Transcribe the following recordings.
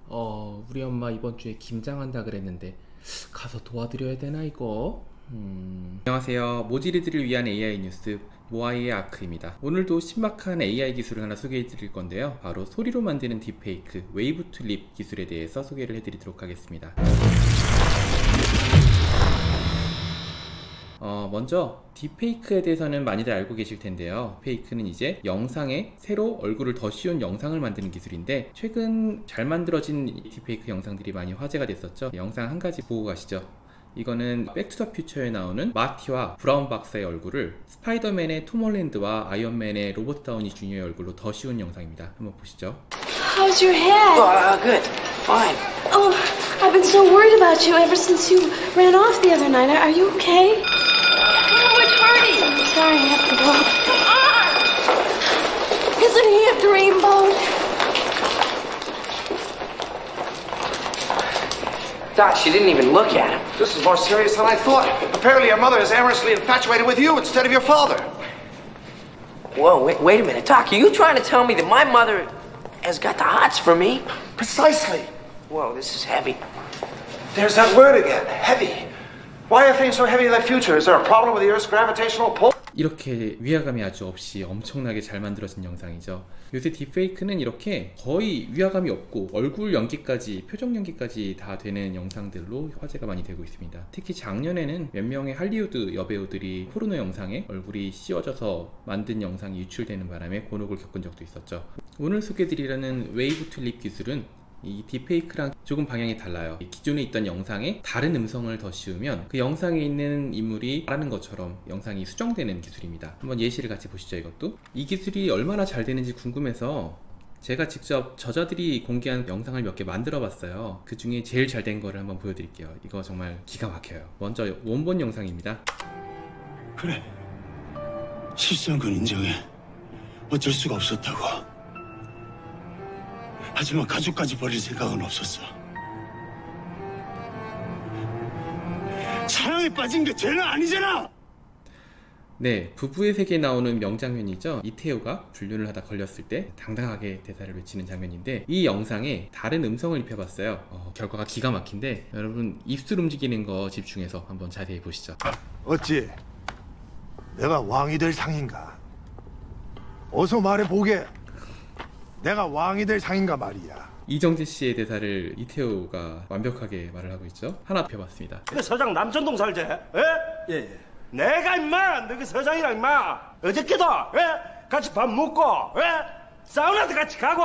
우리 엄마 이번 주에 김장한다 그랬는데 가서 도와드려야 되나 이거? 안녕하세요. 모질이들을 위한 AI 뉴스 모아이의 아크입니다. 오늘도 신박한 AI 기술을 하나 소개해 드릴 건데요. 바로 소리로 만드는 딥페이크 웨이브 투 립 기술에 대해서 소개를 해 드리도록 하겠습니다. 먼저 딥페이크에 대해서는 많이들 알고 계실 텐데요. 딥페이크는 이제 영상에 새로 얼굴을 더 씌운 영상을 만드는 기술인데, 최근 잘 만들어진 딥페이크 영상들이 많이 화제가 됐었죠. 영상 한 가지 보고 가시죠. 이거는 백투더퓨처에 나오는 마티와 브라운 박사의 얼굴을 스파이더맨의 톰 홀랜드와 아이언맨의 로버트 다우니 주니어의 얼굴로 더 씌운 영상입니다. 한번 보시죠. How's your head? Good. Fine. Oh, I've been so worried about you ever since you ran off the other night. Are you okay? Oh, it's hurting. I'm sorry, I have to go. Come on. Isn't he a dreamboat? Doc, she didn't even look at him. This is more serious than I thought. Apparently your mother is amorously infatuated with you instead of your father. Whoa, wait a minute. Doc, are you trying to tell me that my mother has got the hots for me? Precisely. Whoa, this is heavy. There's that word again, heavy. Why are things so heavy in the future? Is there a problem with the Earth's gravitational pull? 이렇게 위화감이 아주 없이 엄청나게 잘 만들어진 영상이죠. 요새 딥페이크는 이렇게 거의 위화감이 없고 얼굴 연기까지, 표정 연기까지 다 되는 영상들로 화제가 많이 되고 있습니다. 특히 작년에는 몇 명의 할리우드 여배우들이 포르노 영상에 얼굴이 씌워져서 만든 영상이 유출되는 바람에 곤혹을 겪은 적도 있었죠. 오늘 소개드리려는 웨이브 투 립 기술은 이 딥페이크랑 조금 방향이 달라요. 기존에 있던 영상에 다른 음성을 더 씌우면 그 영상에 있는 인물이 말하는 것처럼 영상이 수정되는 기술입니다. 한번 예시를 같이 보시죠. 이것도 이 기술이 얼마나 잘 되는지 궁금해서 제가 직접 저자들이 공개한 영상을 몇 개 만들어 봤어요. 그 중에 제일 잘 된 거를 한번 보여드릴게요. 이거 정말 기가 막혀요. 먼저 원본 영상입니다. 그래, 실수한 건 인정해. 어쩔 수가 없었다고. 하지만 가족까지 버릴 생각은 없었어. 사랑에 빠진 게 죄는 아니잖아. 네, 부부의 세계에 나오는 명장면이죠. 이태호가 불륜을 하다 걸렸을 때 당당하게 대사를 외치는 장면인데, 이 영상에 다른 음성을 입혀봤어요. 결과가 기가 막힌데 여러분 입술 움직이는 거 집중해서 한번 자세히 보시죠. 어찌 내가 왕이 될 상인가? 어서 말해보게. 내가 왕이 될 상인가 말이야. 이정재 씨의 대사를 이태호가 완벽하게 말을 하고 있죠. 하나 펴봤습니다. 그 서장 남천동 살제? 예? 예. 내가 임마 너그 서장이랑 임마 어저께도 같이 밥 먹고 사우나도 같이 가고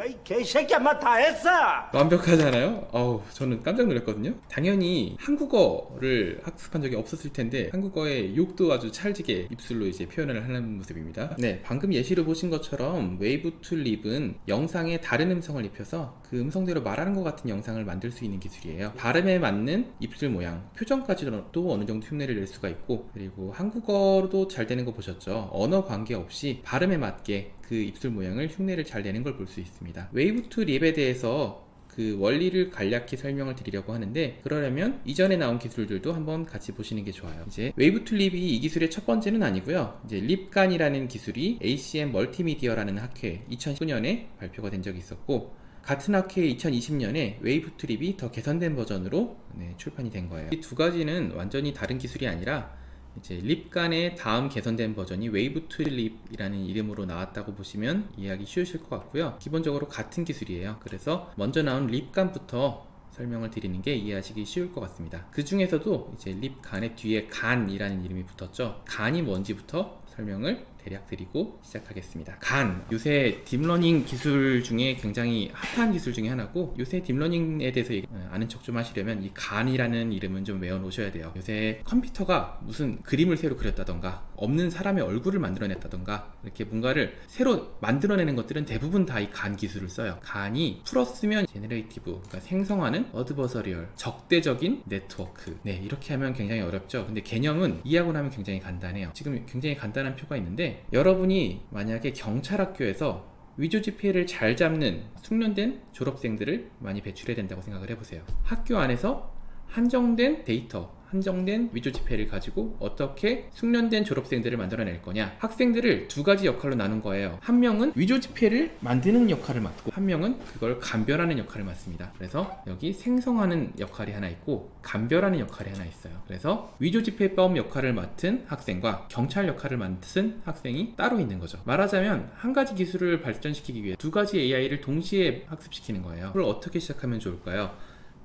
이 개새끼야 마 다 했어. 완벽하잖아요. 저는 깜짝 놀랐거든요. 당연히 한국어를 학습한 적이 없었을 텐데 한국어의 욕도 아주 찰지게 입술로 이제 표현을 하는 모습입니다. 네, 방금 예시로 보신 것처럼 웨이브 투 립은 영상에 다른 음성을 입혀서 그 음성대로 말하는 것 같은 영상을 만들 수 있는 기술이에요. 발음에 맞는 입술 모양, 표정까지도 어느 정도 흉내를 낼 수가 있고, 그리고 한국어로도 잘 되는 거 보셨죠? 언어 관계없이 발음에 맞게 그 입술 모양을 흉내를 잘 내는 걸 볼 수 있습니다. 웨이브 투 립에 대해서 그 원리를 간략히 설명을 드리려고 하는데, 그러려면 이전에 나온 기술들도 한번 같이 보시는 게 좋아요. 이제 웨이브 투 립이 이 기술의 첫 번째는 아니고요. 이제 립간이라는 기술이 ACM 멀티미디어라는 학회 2019년에 발표가 된 적이 있었고, 같은 학회 2020년에 웨이브 투 립이 더 개선된 버전으로 출판이 된 거예요. 이 두 가지는 완전히 다른 기술이 아니라 이제 립간의 다음 개선된 버전이 웨이브 투 립이라는 이름으로 나왔다고 보시면 이해하기 쉬우실 것 같고요. 기본적으로 같은 기술이에요. 그래서 먼저 나온 립간부터 설명을 드리는 게 이해하시기 쉬울 것 같습니다. 그 중에서도 이제 립간의 뒤에 간이라는 이름이 붙었죠. 간이 뭔지부터 설명을 대략 드리고 시작하겠습니다. 간, 요새 딥러닝 기술 중에 굉장히 핫한 기술 중에 하나고, 요새 딥러닝에 대해서 아는 척 좀 하시려면 이 간이라는 이름은 좀 외워 놓으셔야 돼요. 요새 컴퓨터가 무슨 그림을 새로 그렸다던가 없는 사람의 얼굴을 만들어냈다던가 이렇게 뭔가를 새로 만들어내는 것들은 대부분 다 이 간 기술을 써요. 간이 풀었으면 제너레이티브, 그러니까 생성하는, 어드버서리얼, 적대적인 네트워크. 네, 이렇게 하면 굉장히 어렵죠. 근데 개념은 이해하고 나면 굉장히 간단해요. 지금 굉장히 간단한 표가 있는데, 여러분이 만약에 경찰학교에서 위조지 피해를 잘 잡는 숙련된 졸업생들을 많이 배출해야 된다고 생각을 해보세요. 학교 안에서 한정된 데이터, 한정된 위조 지폐를 가지고 어떻게 숙련된 졸업생들을 만들어낼 거냐. 학생들을 두 가지 역할로 나눈 거예요. 한 명은 위조 지폐를 만드는 역할을 맡고 한 명은 그걸 감별하는 역할을 맡습니다. 그래서 여기 생성하는 역할이 하나 있고 감별하는 역할이 하나 있어요. 그래서 위조 지폐법 역할을 맡은 학생과 경찰 역할을 맡은 학생이 따로 있는 거죠. 말하자면 한 가지 기술을 발전시키기 위해 두 가지 AI를 동시에 학습시키는 거예요. 그걸 어떻게 시작하면 좋을까요?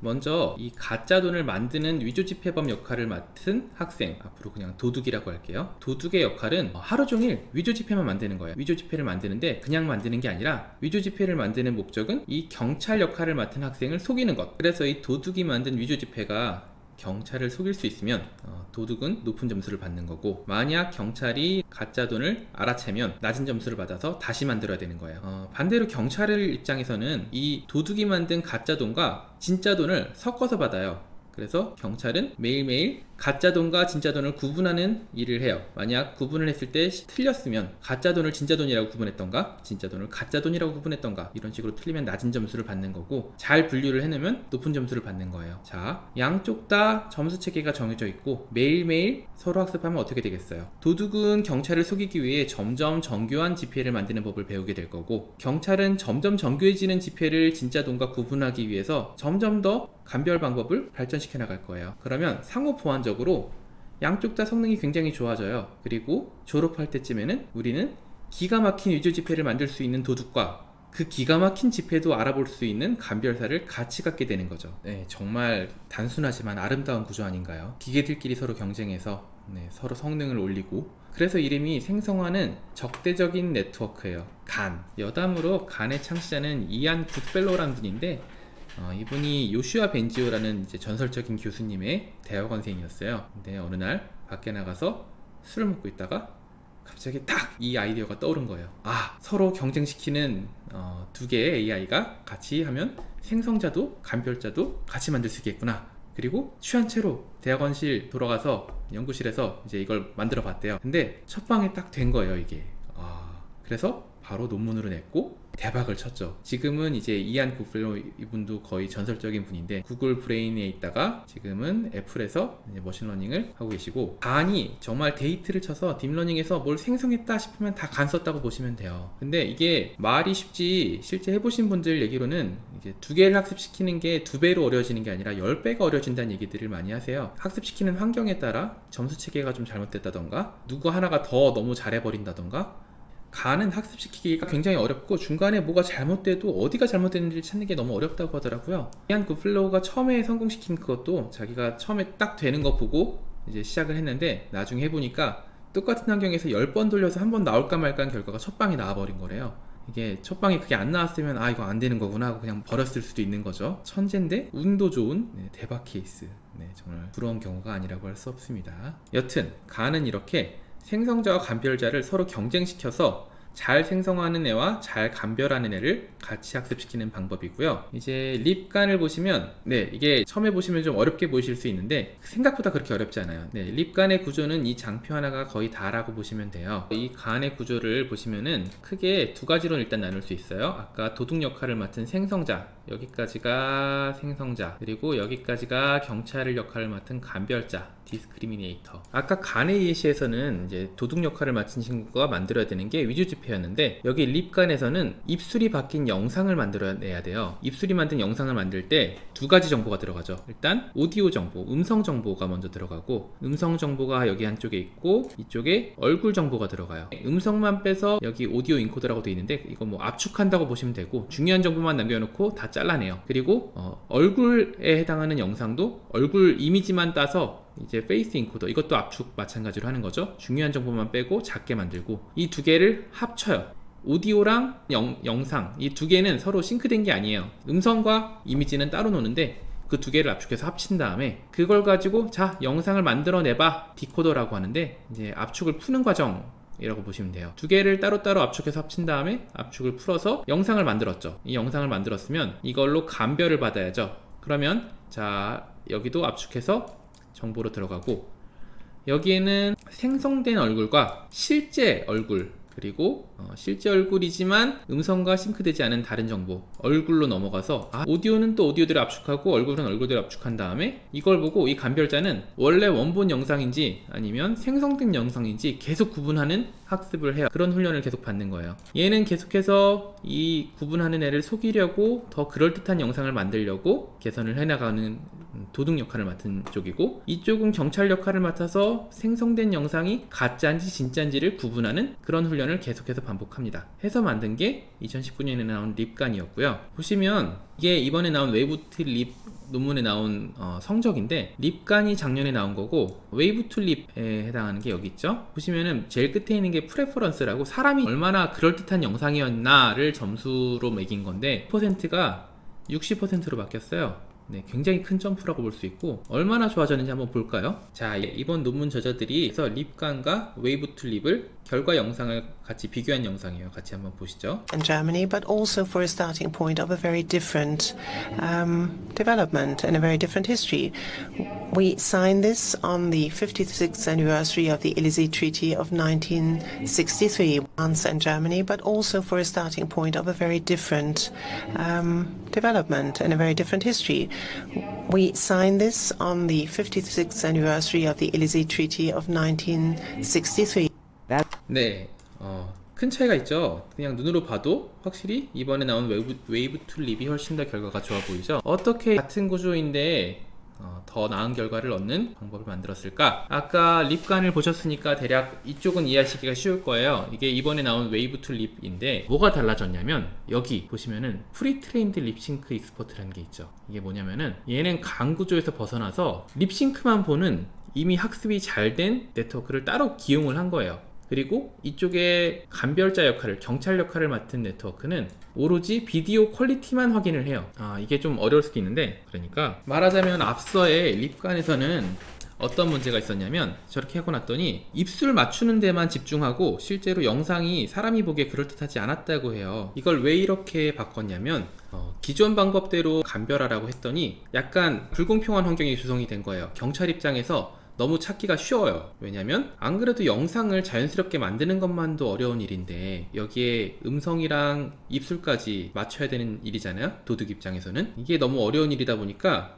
먼저 이 가짜 돈을 만드는 위조 지폐범 역할을 맡은 학생, 앞으로 그냥 도둑이라고 할게요. 도둑의 역할은 하루 종일 위조 지폐만 만드는 거예요. 위조 지폐를 만드는데 그냥 만드는 게 아니라 위조 지폐를 만드는 목적은 이 경찰 역할을 맡은 학생을 속이는 것. 그래서 이 도둑이 만든 위조 지폐가 경찰을 속일 수 있으면 도둑은 높은 점수를 받는 거고, 만약 경찰이 가짜 돈을 알아채면 낮은 점수를 받아서 다시 만들어야 되는 거예요. 반대로 경찰 입장에서는 이 도둑이 만든 가짜 돈과 진짜 돈을 섞어서 받아요. 그래서 경찰은 매일매일 가짜 돈과 진짜 돈을 구분하는 일을 해요. 만약 구분을 했을 때 틀렸으면 가짜 돈을 진짜 돈이라고 구분했던가 진짜 돈을 가짜 돈이라고 구분했던가 이런 식으로 틀리면 낮은 점수를 받는 거고, 잘 분류를 해놓으면 높은 점수를 받는 거예요. 자, 양쪽 다 점수 체계가 정해져 있고 매일매일 서로 학습하면 어떻게 되겠어요? 도둑은 경찰을 속이기 위해 점점 정교한 지폐를 만드는 법을 배우게 될 거고, 경찰은 점점 정교해지는 지폐를 진짜 돈과 구분하기 위해서 점점 더 감별 방법을 발전시켜 나갈 거예요. 그러면 상호 보완적으로 양쪽 다 성능이 굉장히 좋아져요. 그리고 졸업할 때쯤에는 우리는 기가 막힌 위조 지폐를 만들 수 있는 도둑과 그 기가 막힌 지폐도 알아볼 수 있는 감별사를 같이 갖게 되는 거죠. 네, 정말 단순하지만 아름다운 구조 아닌가요? 기계들끼리 서로 경쟁해서 서로 성능을 올리고, 그래서 이름이 생성하는 적대적인 네트워크예요. 간. 여담으로 간의 창시자는 이안 굿펠로라는 분인데, 이분이 요슈아 벤지오라는 이제 전설적인 교수님의 대학원생이었어요. 근데 어느 날 밖에 나가서 술을 먹고 있다가 갑자기 딱 이 아이디어가 떠오른 거예요. 아, 서로 경쟁시키는 두 개의 AI가 같이 하면 생성자도 감별자도 같이 만들 수 있겠구나. 그리고 취한 채로 대학원실 돌아가서 연구실에서 이제 이걸 만들어 봤대요. 근데 첫 방에 딱 된 거예요, 이게. 그래서 바로 논문으로 냈고 대박을 쳤죠. 지금은 이제 이안 굿펠로 이분도 거의 전설적인 분인데 구글 브레인에 있다가 지금은 애플에서 이제 머신러닝을 하고 계시고, 간이 정말 데이트를 쳐서 딥러닝에서 뭘 생성했다 싶으면 다 간 썼다고 보시면 돼요. 근데 이게 말이 쉽지 실제 해보신 분들 얘기로는 이제 두 개를 학습시키는 게 2배로 어려워지는 게 아니라 10배가 어려워진다는 얘기들을 많이 하세요. 학습시키는 환경에 따라 점수 체계가 좀 잘못됐다던가 누구 하나가 더 너무 잘해버린다던가, 간은 학습시키기가 굉장히 어렵고 중간에 뭐가 잘못돼도 어디가 잘못됐는지 찾는 게 너무 어렵다고 하더라고요. 이안 굿펠로우가 처음에 성공시킨 그것도 자기가 처음에 딱 되는 거 보고 이제 시작을 했는데 나중에 해보니까 똑같은 환경에서 10번 돌려서 한 번 나올까 말까 한 결과가 첫 방에 나와버린 거래요. 이게 첫 방에 그게 안 나왔으면 아 이거 안 되는 거구나 하고 그냥 버렸을 수도 있는 거죠. 천재인데 운도 좋은 대박 케이스. 정말 부러운 경우가 아니라고 할 수 없습니다. 여튼 간은 이렇게 생성자와 감별자를 서로 경쟁시켜서 잘 생성하는 애와 잘 감별하는 애를 같이 학습시키는 방법이고요. 이제 립간을 보시면 이게 처음에 보시면 좀 어렵게 보이실 수 있는데 생각보다 그렇게 어렵지 않아요. 립간의 구조는 이 장표 하나가 거의 다라고 보시면 돼요. 이 간의 구조를 보시면은 크게 두 가지로 일단 나눌 수 있어요. 아까 도둑 역할을 맡은 생성자, 여기까지가 생성자, 그리고 여기까지가 경찰 역할을 맡은 감별자, 디스크리미네이터. 아까 간의 예시에서는 이제 도둑 역할을 맡은 친구가 만들어야 되는 게 위조 지폐였는데, 여기 립간에서는 입술이 바뀐 영상을 만들어내야 돼요. 입술이 만든 영상을 만들 때 두 가지 정보가 들어가죠. 일단 오디오 정보, 음성 정보가 먼저 들어가고, 음성 정보가 여기 한쪽에 있고 이쪽에 얼굴 정보가 들어가요. 음성만 빼서 여기 오디오 인코더라고 되어 있는데 이거 뭐 압축한다고 보시면 되고, 중요한 정보만 남겨놓고 다 잘라내요. 그리고 얼굴에 해당하는 영상도 얼굴 이미지만 따서 이제 페이스 인코더, 이것도 압축 마찬가지로 하는 거죠. 중요한 정보만 빼고 작게 만들고, 이 두 개를 합쳐요. 오디오랑 영상, 이 두 개는 서로 싱크된 게 아니에요. 음성과 이미지는 따로 노는데 그 두 개를 압축해서 합친 다음에 그걸 가지고 자 영상을 만들어내봐, 디코더라고 하는데 이제 압축을 푸는 과정 이라고 보시면 돼요. 두 개를 따로따로 압축해서 합친 다음에 압축을 풀어서 영상을 만들었죠. 이 영상을 만들었으면 이걸로 감별을 받아야죠. 그러면 자 여기도 압축해서 정보로 들어가고, 여기에는 생성된 얼굴과 실제 얼굴, 그리고 실제 얼굴이지만 음성과 싱크되지 않은 다른 정보, 얼굴로 넘어가서 오디오는 또 오디오대로 압축하고 얼굴은 얼굴대로 압축한 다음에 이걸 보고 이 감별자는 원래 원본 영상인지 아니면 생성된 영상인지 계속 구분하는 학습을 해요. 그런 훈련을 계속 받는 거예요. 얘는 계속해서 이 구분하는 애를 속이려고 더 그럴듯한 영상을 만들려고 개선을 해나가는 도둑 역할을 맡은 쪽이고, 이쪽은 경찰 역할을 맡아서 생성된 영상이 가짜인지 진짜인지를 구분하는 그런 훈련을 계속해서 반복합니다. 해서 만든 게 2019년에 나온 립간이었고요. 보시면 이게 이번에 나온 웨이브 투 립 논문에 나온 성적인데, 립간이 작년에 나온 거고 웨이브 투 립에 해당하는 게 여기 있죠. 보시면은 제일 끝에 있는 게 프레퍼런스라고 사람이 얼마나 그럴듯한 영상이었나를 점수로 매긴 건데 퍼센트가 60%로 바뀌었어요. 네, 굉장히 큰 점프라고 볼 수 있고, 얼마나 좋아졌는지 한번 볼까요? 자, 이번 논문 저자들이 그래서 립간과 웨이브 투 립을 결과 영상을 같이 비교한 영상이에요. 같이 한번 보시죠. In Germany, but also for a starting point of a very different development and a very different history. We signed this on the 56th anniversary of the Élysée Treaty of 1963. France and Germany, but also for a starting point of a very different development and a very different history. We signed this on the 56th anniversary of the Élysée Treaty of 1963. 네, 큰 차이가 있죠. 그냥 눈으로 봐도 확실히 이번에 나온 웨이브 투 립이 훨씬 더 결과가 좋아 보이죠. 어떻게 같은 구조인데 더 나은 결과를 얻는 방법을 만들었을까? 아까 립간을 보셨으니까 대략 이쪽은 이해하시기가 쉬울 거예요. 이게 이번에 나온 웨이브 투 립인데 뭐가 달라졌냐면, 여기 보시면은 프리트레인드 립싱크 익스퍼트라는 게 있죠. 이게 뭐냐면은 얘는 강 구조에서 벗어나서 립싱크만 보는 이미 학습이 잘 된 네트워크를 따로 기용을 한 거예요. 그리고 이쪽에 감별자 역할을, 경찰 역할을 맡은 네트워크는 오로지 비디오 퀄리티만 확인을 해요. 이게 좀 어려울 수도 있는데, 그러니까 말하자면 앞서의 립간에서는 어떤 문제가 있었냐면, 저렇게 하고 났더니 입술 맞추는 데만 집중하고 실제로 영상이 사람이 보기에 그럴듯하지 않았다고 해요. 이걸 왜 이렇게 바꿨냐면, 기존 방법대로 감별하라고 했더니 약간 불공평한 환경이 조성이 된 거예요. 경찰 입장에서 너무 찾기가 쉬워요. 왜냐면 안 그래도 영상을 자연스럽게 만드는 것만도 어려운 일인데 여기에 음성이랑 입술까지 맞춰야 되는 일이잖아요. 도둑 입장에서는 이게 너무 어려운 일이다 보니까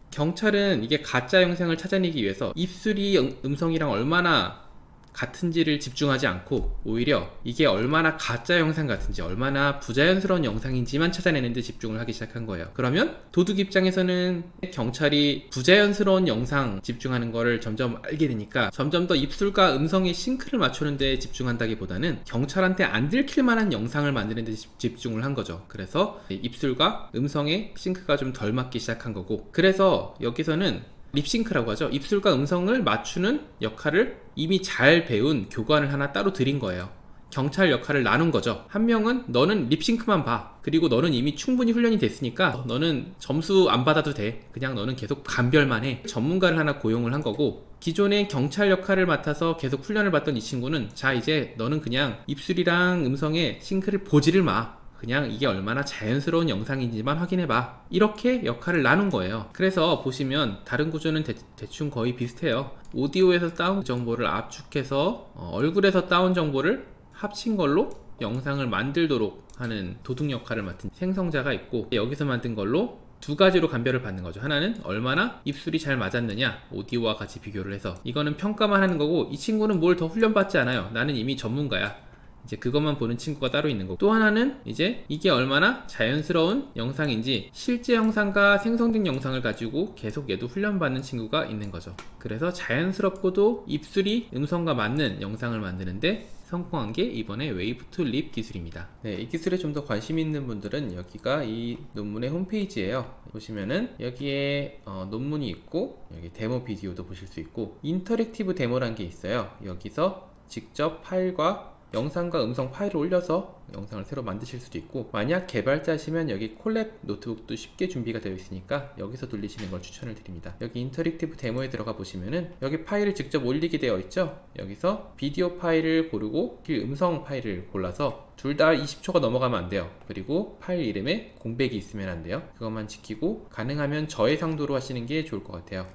경찰은 이게 가짜 영상을 찾아내기 위해서 입술이 음성이랑 얼마나 같은지를 집중하지 않고 오히려 이게 얼마나 가짜 영상 같은지, 얼마나 부자연스러운 영상인지만 찾아내는 데 집중을 하기 시작한 거예요. 그러면 도둑 입장에서는 경찰이 부자연스러운 영상 집중하는 거를 점점 알게 되니까 점점 더 입술과 음성의 싱크를 맞추는 데 집중한다기보다는 경찰한테 안 들킬 만한 영상을 만드는 데 집중을 한 거죠. 그래서 입술과 음성의 싱크가 좀 덜 맞기 시작한 거고, 그래서 여기서는 립싱크라고 하죠. 입술과 음성을 맞추는 역할을 이미 잘 배운 교관을 하나 따로 들인 거예요. 경찰 역할을 나눈 거죠. 한 명은 너는 립싱크만 봐. 그리고 너는 이미 충분히 훈련이 됐으니까 너는 점수 안 받아도 돼. 그냥 너는 계속 감별만 해. 전문가를 하나 고용을 한 거고, 기존에 경찰 역할을 맡아서 계속 훈련을 받던 이 친구는 자, 이제 너는 그냥 입술이랑 음성의 싱크를 보지를 마. 그냥 이게 얼마나 자연스러운 영상인지만 확인해봐. 이렇게 역할을 나눈 거예요. 그래서 보시면 다른 구조는 대충 거의 비슷해요. 오디오에서 따온 정보를 압축해서 얼굴에서 따온 정보를 합친 걸로 영상을 만들도록 하는 도둑 역할을 맡은 생성자가 있고, 여기서 만든 걸로 두 가지로 감별을 받는 거죠. 하나는 얼마나 입술이 잘 맞았느냐, 오디오와 같이 비교를 해서 이거는 평가만 하는 거고, 이 친구는 뭘 더 훈련받지 않아요. 나는 이미 전문가야. 이제 그것만 보는 친구가 따로 있는 거고, 또 하나는 이제 이게 얼마나 자연스러운 영상인지 실제 영상과 생성된 영상을 가지고 계속 얘도 훈련받는 친구가 있는 거죠. 그래서 자연스럽고도 입술이 음성과 맞는 영상을 만드는데 성공한 게 이번에 웨이브 투 립 기술입니다. 네, 이 기술에 좀 더 관심 있는 분들은 여기가 이 논문의 홈페이지예요. 보시면은 여기에 논문이 있고, 여기 데모 비디오도 보실 수 있고, 인터랙티브 데모란 게 있어요. 여기서 직접 파일과 영상과 음성 파일을 올려서 영상을 새로 만드실 수도 있고, 만약 개발자시면 여기 콜랩 노트북도 쉽게 준비가 되어 있으니까 여기서 돌리시는 걸 추천을 드립니다. 여기 인터랙티브 데모에 들어가 보시면은 여기 파일을 직접 올리게 되어 있죠. 여기서 비디오 파일을 고르고 음성 파일을 골라서 둘 다 20초가 넘어가면 안 돼요. 그리고 파일 이름에 공백이 있으면 안 돼요. 그것만 지키고 가능하면 저해상도로 하시는 게 좋을 것 같아요.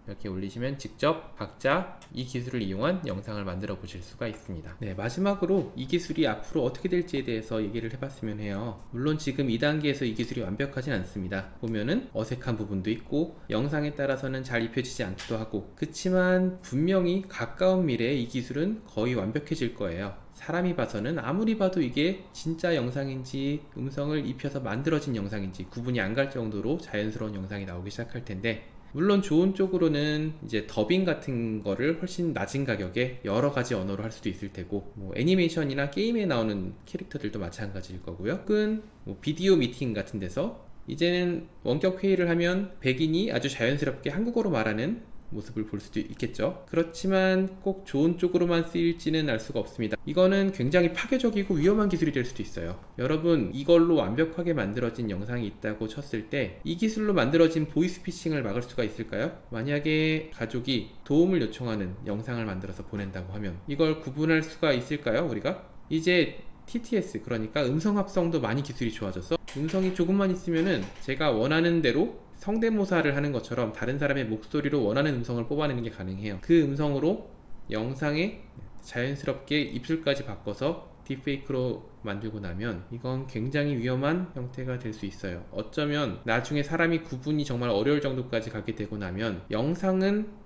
이렇게 올리시면 직접 각자 이 기술을 이용한 영상을 만들어 보실 수가 있습니다. 네, 마지막으로 이 기술이 앞으로 어떻게 될지에 대해서 얘기를 해봤으면 해요. 물론 지금 2단계에서 이 기술이 완벽하진 않습니다. 보면은 어색한 부분도 있고 영상에 따라서는 잘 입혀지지 않기도 하고, 그치만 분명히 가까운 미래에 이 기술은 거의 완벽해질 거예요. 사람이 봐서는 아무리 봐도 이게 진짜 영상인지 음성을 입혀서 만들어진 영상인지 구분이 안 갈 정도로 자연스러운 영상이 나오기 시작할 텐데, 물론 좋은 쪽으로는 이제 더빙 같은 거를 훨씬 낮은 가격에 여러 가지 언어로 할 수도 있을 테고, 뭐 애니메이션이나 게임에 나오는 캐릭터들도 마찬가지일 거고요. 혹은 뭐 비디오 미팅 같은 데서 이제는 원격 회의를 하면 백인이 아주 자연스럽게 한국어로 말하는 모습을 볼 수도 있겠죠. 그렇지만 꼭 좋은 쪽으로만 쓰일지는 알 수가 없습니다. 이거는 굉장히 파괴적이고 위험한 기술이 될 수도 있어요. 여러분, 이걸로 완벽하게 만들어진 영상이 있다고 쳤을 때 이 기술로 만들어진 보이스피싱을 막을 수가 있을까요? 만약에 가족이 도움을 요청하는 영상을 만들어서 보낸다고 하면 이걸 구분할 수가 있을까요? 우리가 이제 TTS, 그러니까 음성 합성도 많이 기술이 좋아져서 음성이 조금만 있으면은 제가 원하는 대로 성대모사를 하는 것처럼 다른 사람의 목소리로 원하는 음성을 뽑아내는 게 가능해요. 그 음성으로 영상에 자연스럽게 입술까지 바꿔서 딥페이크로 만들고 나면 이건 굉장히 위험한 형태가 될 수 있어요. 어쩌면 나중에 사람이 구분이 정말 어려울 정도까지 가게 되고 나면 영상은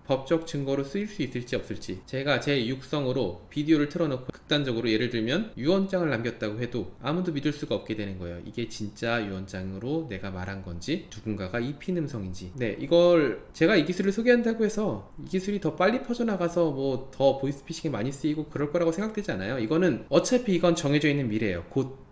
법적 증거로 쓰일 수 있을지 없을지, 제가 제 육성으로 비디오를 틀어놓고 극단적으로 예를 들면 유언장을 남겼다고 해도 아무도 믿을 수가 없게 되는 거예요. 이게 진짜 유언장으로 내가 말한 건지 누군가가 입힌 음성인지. 네, 이걸 제가 이 기술을 소개한다고 해서 이 기술이 더 빨리 퍼져나가서 뭐 더 보이스피싱이 많이 쓰이고 그럴 거라고 생각되지 않아요. 이거는 어차피 이건 정해져 있는 미래예요. 곧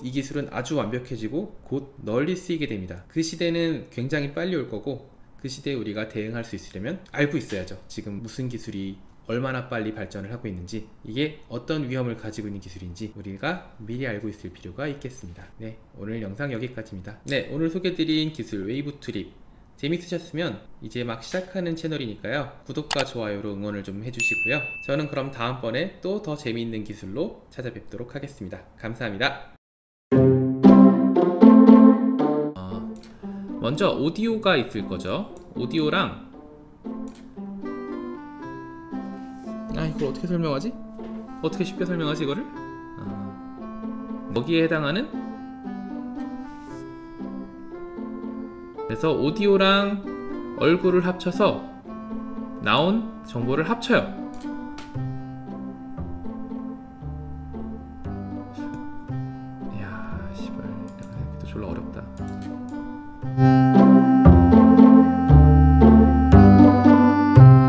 이 기술은 아주 완벽해지고 곧 널리 쓰이게 됩니다. 그 시대는 굉장히 빨리 올 거고, 그 시대에 우리가 대응할 수 있으려면 알고 있어야죠. 지금 무슨 기술이 얼마나 빨리 발전을 하고 있는지, 이게 어떤 위험을 가지고 있는 기술인지 우리가 미리 알고 있을 필요가 있겠습니다. 네, 오늘 영상 여기까지입니다. 네, 오늘 소개드린 기술 웨이브 트립 재밌으셨으면, 이제 막 시작하는 채널이니까요, 구독과 좋아요로 응원을 좀 해주시고요. 저는 그럼 다음번에 또 더 재미있는 기술로 찾아뵙도록 하겠습니다. 감사합니다. 먼저 오디오가 있을 거죠. 오디오랑, 이걸 어떻게 설명하지? 어떻게 쉽게 설명하지 이거를? 여기에 해당하는, 그래서 오디오랑 얼굴을 합쳐서 나온 정보를 합쳐요. 이야, 씨발, 내가 생각해도 졸라 어렵다.